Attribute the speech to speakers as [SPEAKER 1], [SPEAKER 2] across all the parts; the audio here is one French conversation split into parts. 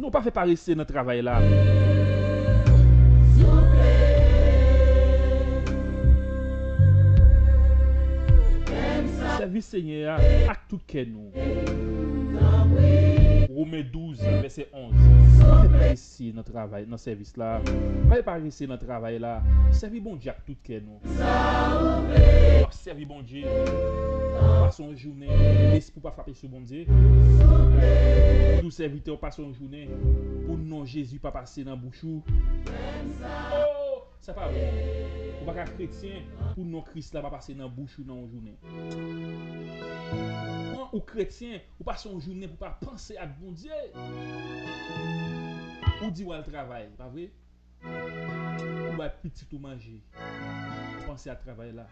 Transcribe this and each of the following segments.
[SPEAKER 1] Nous pas fait paresser notre travail là. Service Seigneur à tout cœur nous. Romains 12, verset 11. Pas paresser notre travail, notre service là. Pas paresser notre travail là. Servir bon Dieu à tout cœur nous. Servir bon Dieu. Passons une journée, l'esprit pas frapper sur bon Dieu. Nous serviteurs passons une journée pour non Jésus pas passer dans bouchou. Oh, c'est pas bon. Ou pas chrétien pour non Christ là pas passer dans bouchou dans une journée. Ou chrétien ou passer une journée pour pas penser à bon Dieu. Ou dit le travail, pas vrai? Ou va petit tout manger. Penser à travail là,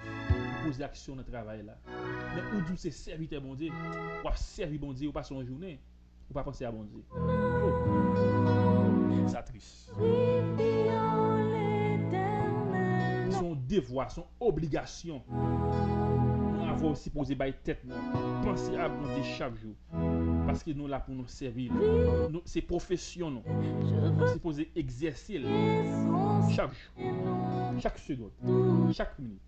[SPEAKER 1] poser action dans le travail là. Mais ou dit c'est serviteur bon Dieu, ou servir bon Dieu, ou pas son journée, ou pas penser à bon Dieu. Oh. Ça triste. Son devoir, son obligation. On va aussi poser by tête nous, penser à bon Dieu chaque jour. Parce que nous là pour nous servir. C'est profession nous. On s'est posé exercer chaque jour, chaque seconde, chaque minute.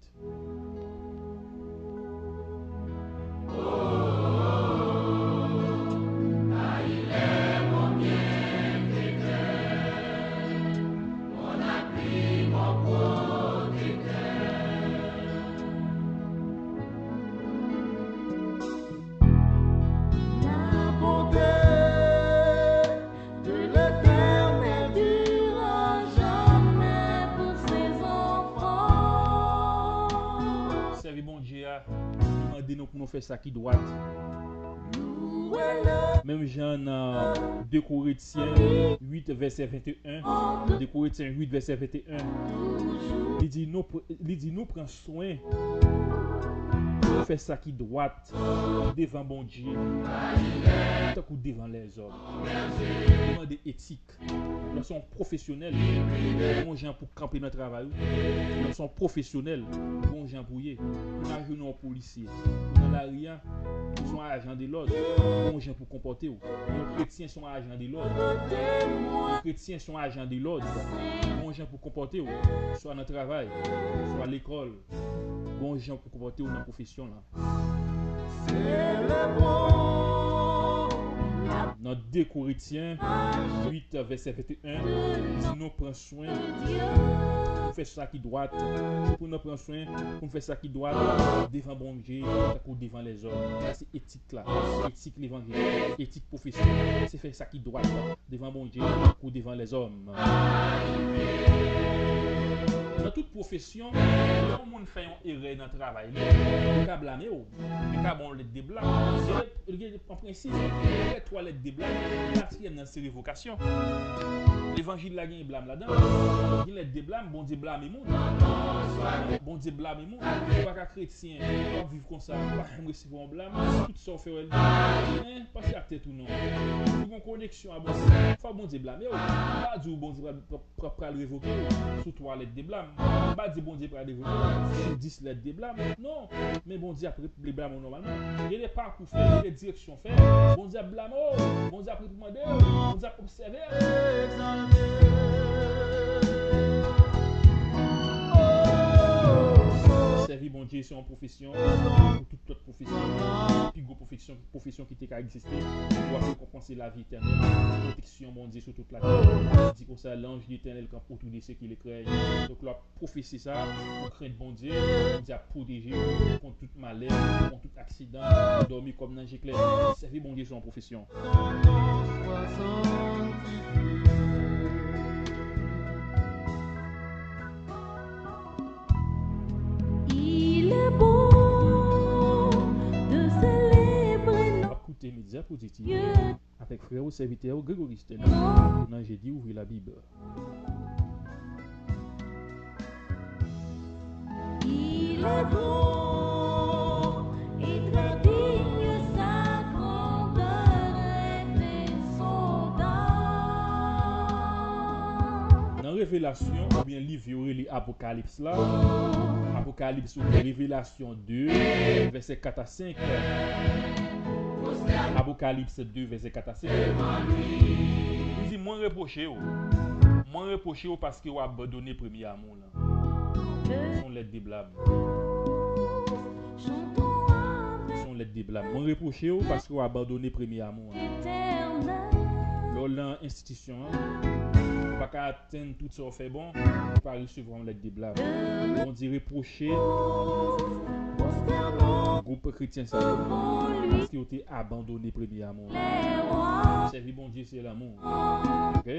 [SPEAKER 1] Nous pour nous faire ça qui doit. Même Jean 2 Corinthiens 8 verset 21, 2 Corinthiens 8 verset 21, il dit nous prend soin de faire ça qui doit devant bon Dieu, tant que devant les hommes. Devant des éthiques. Nous sommes professionnels, bons gens pour camper notre travail. Nous sommes professionnels, bons gens pour y. Nous avons un policier, nous n'avons rien. Nous sommes agents de l'ordre, bons gens pour comporter. Nos chrétiens sont agents de l'ordre. Les chrétiens sont agents de l'ordre, bons gens pour comporter. Soit dans le travail, soit à l'école, bons gens pour comporter dans la profession là. Dans 2 Corinthiens 8 verset 21, si nous prenons soin pour faire ça qui doit, pour nous prendre soin pour faire ça qui doit devant bon Dieu, devant les hommes. C'est éthique là, éthique l'évangile, éthique professionnelle, c'est faire ça qui doit devant bon Dieu ou devant les hommes. Dans toute profession, quand on fait une erreur dans le travail, on peut blâmer, on peut bon lettre de blâme. En principe, les toilettes de blâme, quatrième dans ces révocations. L'évangile là, il y a blâme là-dedans. Il y a des blâmes, bon Dieu blâme et monde. Bon Dieu blâme et monde. Pas chrétien, pas vivre comme ça, pas recevoir un blâme. Tout ça fait passer à tête ou non. Pour une connexion à bon Dieu, faut bon Dieu blâme. Pas dire bon Dieu pour le révoquer sous toilette de blâme. Pas dire bon Dieu pour le révoquer sous 10 lettres de blâme. Non, mais bon Dieu après les blâmes normalement. Il y a des parcours faits, il y a des directions faites. Bon Dieu blâme, bon Dieu après demander, bon Dieu observer. Servir bon Dieu, c'est une profession, pour toute autre profession, plus grosse profession qui t'a existé, doit se compenser la vie éternelle, protection bon Dieu sur toute la terre. Dit comme ça, l'ange éternel camp autour de ceux qui les craignent. Donc là, prophétie ça, pour craindre bon Dieu a protégé contre tout malheur, contre tout accident, dormir comme dans l'éclair. Servir bon Dieu, c'est une profession. Écoutez Média Positif avec frère ou serviteur Grégory Sten. Maintenant j'ai dit ouvrir la Bible.
[SPEAKER 2] Il est beau et très digne sa grandeur et son dard.
[SPEAKER 1] Dans Révélation, ou bien livre Apocalypse là, Apocalypse ou Révélation 2, verset 4 à 5. Apocalypse 2, verset 4 à 5. Il dit, moi reprocher parce que vous abandonné premier amour là. Son lettre de blâme. Son lettre de blâme. Moi reprocher parce que vous abandonné premier amour. Lors l'institution, pas qu'à atteindre tout ça fait bon, pas recevoir une lettre de blâme. On dit reprocher groupe chrétien ça parce qu'il a été abandonné premier amour. Servir bon Dieu c'est l'amour. OK?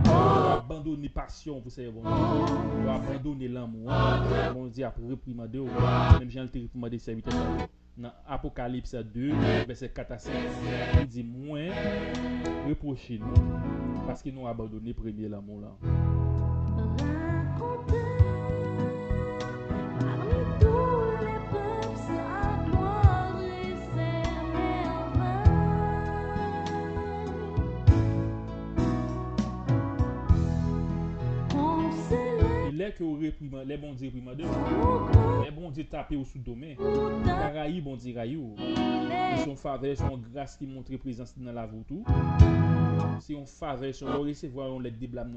[SPEAKER 1] Abandonner passion pour servir bon Dieu. Abandonner l'amour. Bon Dieu a réprimandé même Jean le réprimandé serviteur dans Apocalypse 2 verset 4 à 5. Il dit moins reprocher nous parce qu'ils nous abandonné premier l'amour là. Les que vous réprimandez, les bons Dieu réprimandez, les bons Dieu tapez au sous-domaine, Caraïbes bon Dieu raillou, son faveur, son grâce qui montre présence dans la vie tout. Si on faveur, son recevoir on les déblâme